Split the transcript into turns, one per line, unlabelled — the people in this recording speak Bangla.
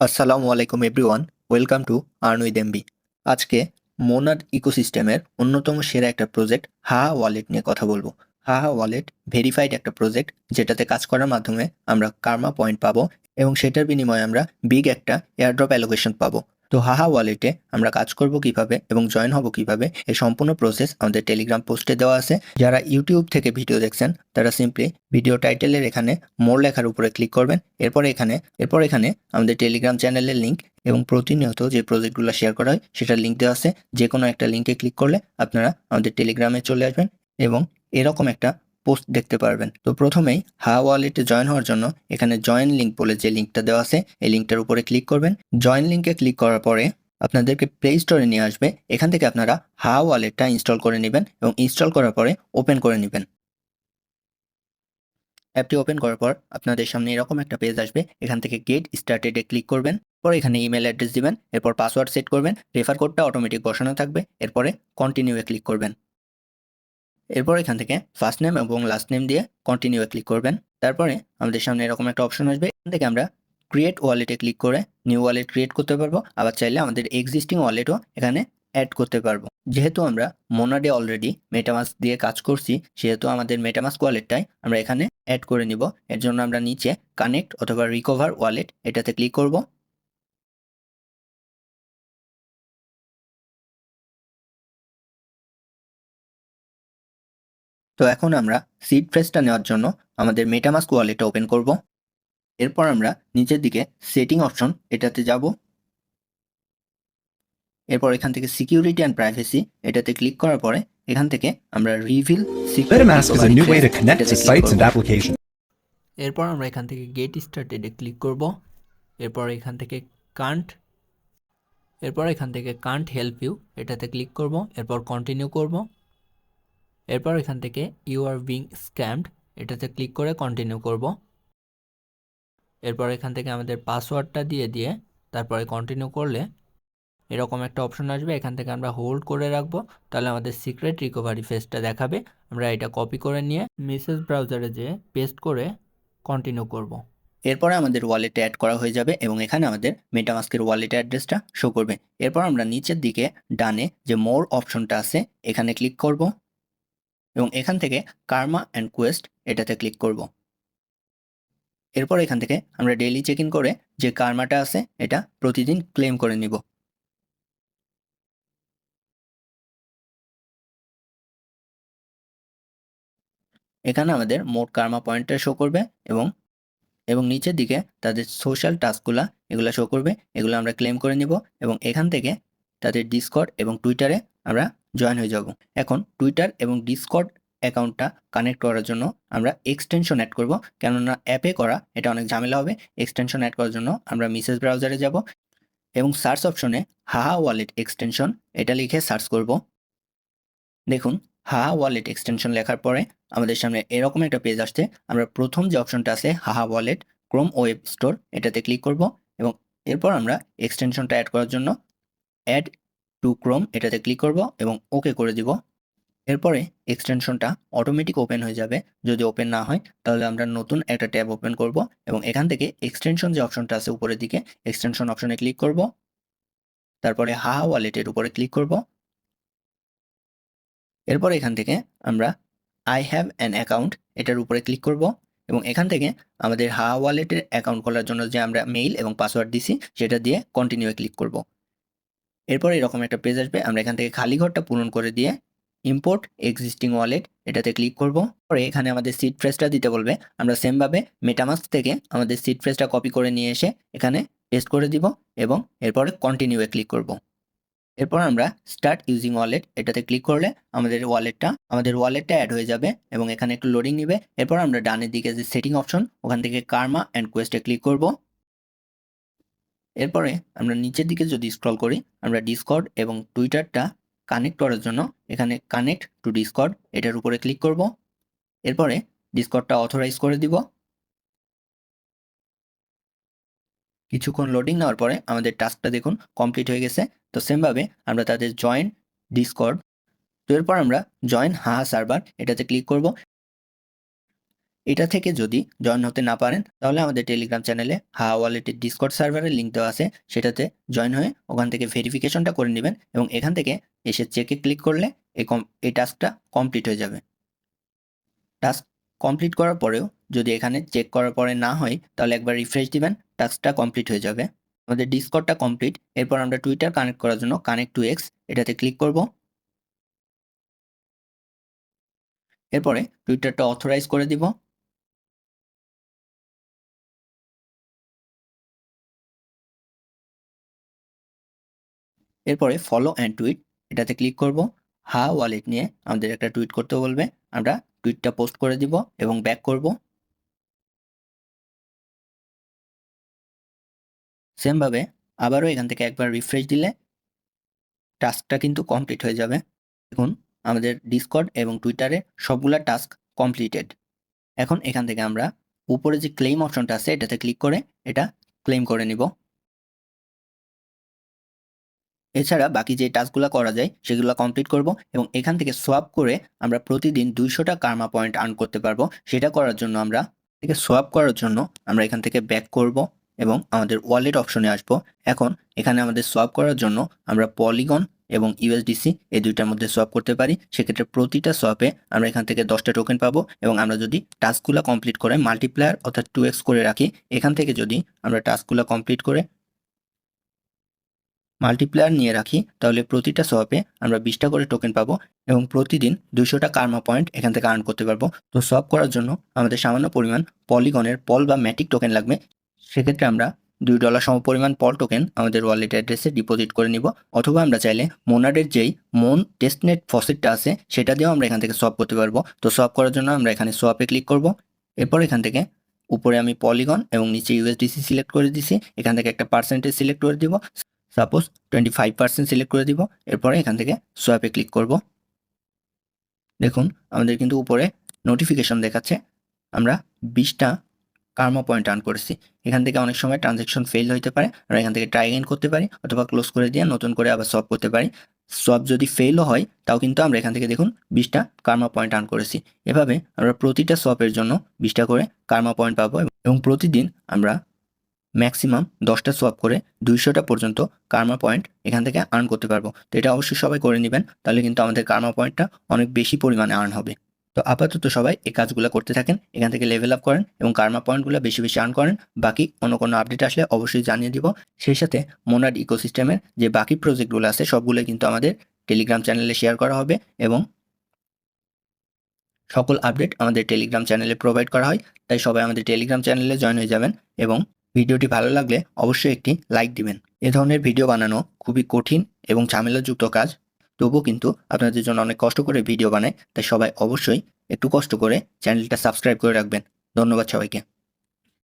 আসসালামু আলাইকুম everyone, welcome to earn with MB. আজকে মোনাড ইকোসিস্টেমের অন্যতম সেরা একটা প্রজেক্ট হাহা ওয়ালেট নিয়ে কথা বলবো। হাহা ওয়ালেট ভেরিফাইড একটা প্রজেক্ট যেটাতে কাজ করার মাধ্যমে আমরা কার্মা পয়েন্ট পাবো এবং সেটার বিনিময়ে আমরা বিগ একটা এয়ারড্রপ অ্যালোকেশন পাবো। তো হাহা ওয়ালেটে আমরা কাজ করব কিভাবে এবং জয়েন হব কিভাবে, এই সম্পূর্ণ প্রসেস আমাদের টেলিগ্রাম পোস্টে দেওয়া আছে। যারা ইউটিউব থেকে ভিডিও দেখছেন তারা সিম্পলি ভিডিও টাইটেলের এখানে মোর লেখার উপরে ক্লিক করবেন। এরপর এখানে আমাদের টেলিগ্রাম চ্যানেলের লিঙ্ক এবং প্রতিনিয়ত যে প্রজেক্টগুলো শেয়ার করা হয় সেটার লিঙ্ক দেওয়া আছে। যে কোনো একটা লিঙ্কে ক্লিক করলে আপনারা আমাদের টেলিগ্রামে চলে আসবেন এবং এরকম একটা পোস্ট দেখতে পারবেন। তো প্রথমেই হাওয়া ওয়ালেটে জয়েন হওয়ার জন্য এখানে জয়েন লিঙ্ক বলে যে লিঙ্কটা দেওয়া আছে এই লিঙ্কটার উপরে ক্লিক করবেন। জয়েন লিঙ্কে ক্লিক করার পরে আপনাদেরকে প্লে স্টোরে নিয়ে আসবে। এখান থেকে আপনারা হাওয়া ওয়ালেটটা ইনস্টল করে নেবেন এবং ইনস্টল করার পরে ওপেন করে নেবেন। অ্যাপটি ওপেন করার পর আপনাদের সামনে এরকম একটা পেজ আসবে। এখান থেকে গেট স্টার্টেডে ক্লিক করবেন। পরে এখানে ইমেল অ্যাড্রেস দিবেন, এরপর পাসওয়ার্ড সেট করবেন। রেফার কোডটা অটোমেটিক বসানো থাকবে। এরপরে কন্টিনিউয়ে ক্লিক করবেন। এরপর এখান থেকে ফার্স্ট নেম এবং লাস্ট নেম দিয়ে কন্টিনিউয়ে ক্লিক করবেন। তারপরে আমাদের সামনে এরকম একটা অপশন আসবে। এখান থেকে আমরা ক্রিয়েট ওয়ালেটে ক্লিক করে নিউ ওয়ালেট ক্রিয়েট করতে পারবো। আবার চাইলে আমাদের এক্সিস্টিং ওয়ালেটও এখানে অ্যাড করতে পারবো। যেহেতু আমরা মোনাডে অলরেডি মেটামাস্ক দিয়ে কাজ করছি, সেহেতু আমাদের মেটামাস্ক ওয়ালেটটাই আমরা এখানে অ্যাড করে নিব। এর জন্য আমরা নিচে কানেক্ট অথবা রিকভার ওয়ালেট এটাতে ক্লিক করব। তো এখন আমরা সিড ফ্রেজটা নেওয়ার জন্য আমাদের মেটামাস্ক ওয়ালেটটা ওপেন করব। এরপর আমরা নিচের দিকে সেটিং অপশন এটাতে যাব। এরপর এখান থেকে সিকিউরিটি অ্যান্ড প্রাইভেসি এটাতে ক্লিক করার পরে এখান থেকে আমরা reveal secret
MetaMask is a
recovery
new way
phrase
to connect
এটাতে
to
ক্লিক
sites
করব।
and applications.
এরপর আমরা এখান থেকে গেট স্টার্টেডে ক্লিক করব। এরপর এখান থেকে কান্ট কান্ট হেল্প ইউ এটাতে ক্লিক করব। এরপর কন্টিনিউ করব। এরপর এখান থেকে ইউ আর বিং স্ক্যামড এটাতে ক্লিক করে কন্টিনিউ করব। এরপর এখান থেকে আমাদের পাসওয়ার্ডটা দিয়ে তারপরে কন্টিনিউ করলে এরকম একটা অপশন আসবে। এখান থেকে আমরা হোল্ড করে রাখবো, তাহলে আমাদের সিক্রেট রিকভারি ফেজটা দেখাবে। আমরা এটা কপি করে নিয়ে মেসেজ ব্রাউজারে যেয়ে পেস্ট করে কন্টিনিউ করব।
এরপরে আমাদের ওয়ালেটে অ্যাড করা হয়ে যাবে এবং এখানে আমাদের মেটামাস্কের ওয়ালেট অ্যাড্রেসটা শো করবে। এরপর আমরা নিচের দিকে ডানে যে মোর অপশনটা আছে এখানে ক্লিক করব এবং এখান থেকে কার্মা অ্যান্ড কোয়েস্ট এটাতে ক্লিক করব। এরপর এখান থেকে আমরা ডেইলি চেক ইন করে যে কার্মাটা আছে এটা প্রতিদিন ক্লেম করে নিব। এখানে আমাদের মোট কার্মা পয়েন্টটা শো করবে এবং নিচের দিকে তাদের সোশ্যাল টাস্কগুলা এগুলা শো করবে। এগুলো আমরা ক্লেম করে নিব এবং এখান থেকে তাদের ডিসকর্ড এবং টুইটারে আমরা জয়েন হয়ে যাব। এখন টুইটার এবং ডিসকর্ড অ্যাকাউন্টটা কানেক্ট করার জন্য আমরা এক্সটেনশন অ্যাড করব, কেননা অ্যাপে করা এটা অনেক ঝামেলা হবে। এক্সটেনশন অ্যাড করার জন্য আমরা মেসেজ ব্রাউজারে যাব এবং সার্চ অপশনে হাহা ওয়ালেট এক্সটেনশন এটা লিখে সার্চ করব। দেখুন, হাহা ওয়ালেট এক্সটেনশন লেখার পরে আমাদের সামনে এরকম একটা পেজ আসছে। আমরা প্রথম যে অপশনটা আছে হাহা ওয়ালেট ক্রোম ওয়েব স্টোর এটাতে ক্লিক করব এবং এরপর আমরা এক্সটেনশনটা অ্যাড করার জন্য অ্যাড টু ক্রোম এটাতে ক্লিক করব এবং ওকে করে দিব। এরপরে এক্সটেনশনটা অটোমেটিক ওপেন হয়ে যাবে। যদি ওপেন না হয় তাহলে আমরা নতুন একটা ট্যাব ওপেন করব এবং এখান থেকে এক্সটেনশন যে অপশনটা আছে উপরের দিকে এক্সটেনশন অপশনে ক্লিক করব। তারপরে হাহা ওয়ালেটের উপরে ক্লিক করব। এরপর এখান থেকে আমরা আই হ্যাভ অ্যান অ্যাকাউন্ট এটার উপরে ক্লিক করব এবং এখান থেকে আমাদের হাওয়া ওয়ালেটের অ্যাকাউন্ট খোলার জন্য যে আমরা মেইল এবং পাসওয়ার্ড দিছি সেটা দিয়ে কন্টিনিউয়ে ক্লিক করব। এরপর এরকম একটা পেজ আসবে। আমরা এখান থেকে খালি ঘরটা পূরণ করে দিয়ে ইম্পোর্ট এক্সিস্টিং ওয়ালেট এটাতে ক্লিক করব। পরে এখানে আমাদের সিড ফ্রেজটা দিতে বলবে। আমরা সেমভাবে মেটামাস্ক থেকে আমাদের সিড ফ্রেজটা কপি করে নিয়ে এসে এখানে পেস্ট করে দিব এবং এরপরে কন্টিনিউয়ে ক্লিক করব। এরপর আমরা স্টার্ট ইউজিং ওয়ালেট এটাতে ক্লিক করলে আমাদের ওয়ালেটটা অ্যাড হয়ে যাবে এবং এখানে একটু লোডিং নিবে। এরপর আমরা ডানের দিকে যে সেটিং অপশন ওখান থেকে কার্মা অ্যান্ড কোয়েস্টে ক্লিক করব। এরপরে আমরা নিচের দিকে যদি স্ক্রল করি আমরা ডিসকর্ড এবং টুইটারটা কানেক্ট করার জন্য এখানে কানেক্ট টু ডিসকর্ড এটার উপরে ক্লিক করব। এরপরে ডিসকর্ডটা অথরাইজ করে দিব। কিছুক্ষণ লোডিং নেওয়ার পরে আমাদের টাস্কটা দেখুন কমপ্লিট হয়ে গেছে। তো সেমভাবে আমরা তাদের জয়েন ডিসকর্ড, তো এরপর আমরা জয়েন হাহা সার্ভার এটাতে ক্লিক করব এটা থেকে যদি জয়েন হতে না পারেন তাহলে আমাদের টেলিগ্রাম চ্যানেলে হাওয়া ওয়ালেটের ডিসকর্ড সার্ভারের লিঙ্ক দেওয়া আছে, সেটাতে জয়েন হয়ে ওখান থেকে ভেরিফিকেশনটা করে নেবেন এবং এখান থেকে এসে চেকে ক্লিক করলে এই টাস্কটা কমপ্লিট হয়ে যাবে। টাস্ক কমপ্লিট করার পরেও যদি এখানে চেক করার পরে না হয় তাহলে একবার রিফ্রেশ দিবেন, টাস্কটা কমপ্লিট হয়ে যাবে। আমাদের ডিসকর্ডটা কমপ্লিট। এরপর আমরা টুইটার কানেক্ট করার জন্য কানেক্ট টু এক্স এটাতে ক্লিক করব। এরপরে টুইটারটা অথরাইজ করে দিব। এরপরে ফলো অ্যান্ড টুইট এটাতে ক্লিক করব। হাওয়া ওয়ালেট নিয়ে আমাদের একটা টুইট করতে বলবে, আমরা টুইটটা পোস্ট করে দিব এবং ব্যাক করব। সেমভাবে আবারও এখান থেকে একবার রিফ্রেশ দিলে টাস্কটা কিন্তু কমপ্লিট হয়ে যাবে। দেখুন আমাদের ডিসকর্ড এবং টুইটারে সবগুলা টাস্ক কমপ্লিটেড। এখন এখান থেকে আমরা উপরে যে ক্লেম অপশনটা আছে এটাতে ক্লিক করে এটা ক্লেম করে নিব। এছাড়া বাকি যে টাস্কগুলো করা যায় সেগুলো কমপ্লিট করব এবং এখান থেকে সোয়াপ করে আমরা প্রতিদিন 200টা কার্মা পয়েন্ট আর্ন করতে পারবো। সেটা করার জন্য সোয়াপ করার জন্য আমরা এখান থেকে ব্যাক করব এবং আমাদের ওয়ালেট অপশনে আসব। এখন এখানে আমাদের সোয়াপ করার জন্য আমরা পলিগন এবং ইউএসডিসি এই দুইটার মধ্যে সোয়াপ করতে পারি। সেক্ষেত্রে প্রতিটা সোয়াপে আমরা এখান থেকে 10টা টোকেন পাবো এবং আমরা যদি টাস্কগুলো কমপ্লিট করে মাল্টিপ্লায়ার অর্থাৎ 2x করে রাখি, এখান থেকে যদি আমরা টাস্কগুলো কমপ্লিট করে মাল্টিপ্লায়ার নিয়ে রাখি তাহলে প্রতিটা সোয়াপে আমরা 20টা করে টোকেন পাবো এবং প্রতিদিন 200টা কার্মা পয়েন্ট এখান থেকে আর্ন করতে পারবো। তো সোয়াপ করার জন্য আমাদের সামান্য পরিমাণ পলিগনের পল বা ম্যাটিক টোকেন লাগবে। সেক্ষেত্রে আমরা $2 সম পরিমাণ পল টোকেন আমাদের ওয়ালেট অ্যাড্রেসে ডিপোজিট করে নিব, অথবা আমরা চাইলে মোনাডের যেই মন টেস্টনেট ফসেটটা আছে সেটা দিয়েও আমরা এখান থেকে সোয়াপ করতে পারবো। তো সোয়াপ করার জন্য আমরা এখানে সোয়াপে ক্লিক করব। এরপর এখান থেকে উপরে আমি পলিগন এবং নিচে ইউএসডিসি সিলেক্ট করে দিছি। এখান থেকে একটা পার্সেন্টেজ সিলেক্ট করে দিব, সাপোজ 25% সিলেক্ট করে দিব। এরপরে এখান থেকে সোয়াপে ক্লিক করব। দেখুন আমাদের কিন্তু উপরে নোটিফিকেশন দেখাচ্ছে আমরা 20টা কার্মা পয়েন্ট আর্ন করেছি। এখান থেকে অনেক সময় ট্রানজ্যাকশন ফেল হতে পারে, আমরা এখান থেকে ট্রাই অ্যাগেন করতে পারি অথবা ক্লোজ করে দিয়ে নতুন করে আবার সোয়াপ করতে পারি। সোয়াপ যদি ফেলও হয় তাও কিন্তু আমরা এখান থেকে দেখুন 20টা কার্মা পয়েন্ট আর্ন করেছি। এভাবে আমরা প্রতিটা সোয়াপের জন্য 20টা করে কার্মা পয়েন্ট পাবো এবং প্রতিদিন আমরা ম্যাক্সিমাম 10টা সোয়াপ করে 200টা পর্যন্ত কার্মা পয়েন্ট এখান থেকে আর্ন করতে পারবো। তো এটা অবশ্যই সবাই করে নেবেন, তাহলে কিন্তু আমাদের কার্মা পয়েন্টটা অনেক বেশি পরিমাণে আর্ন হবে। তো আপাতত সবাই এই কাজগুলো করতে থাকেন, এখান থেকে লেভেল আপ করেন এবং কার্মা পয়েন্টগুলো বেশি বেশি আর্ন করেন। বাকি অন্য কোনো আপডেট আসলে অবশ্যই জানিয়ে দিব। সেই সাথে মোনাড ইকোসিস্টেমের যে বাকি প্রজেক্টগুলো আছে সবগুলো কিন্তু আমাদের টেলিগ্রাম চ্যানেলে শেয়ার করা হবে এবং সকল আপডেট আমাদের টেলিগ্রাম চ্যানেলে প্রোভাইড করা হয়। তাই সবাই আমাদের টেলিগ্রাম চ্যানেলে জয়েন হয়ে যাবেন এবং ভিডিওটি ভালো লাগলে অবশ্যই একটি লাইক দিবেন। এ ধরনের ভিডিও বানানো খুবই কঠিন এবং ঝামেলাযুক্ত কাজ, তবুও কিন্তু আপনাদের জন্য অনেক কষ্ট করে ভিডিও বানাই। তাই সবাই অবশ্যই একটু কষ্ট করে চ্যানেলটা সাবস্ক্রাইব করে রাখবেন। ধন্যবাদ সবাইকে।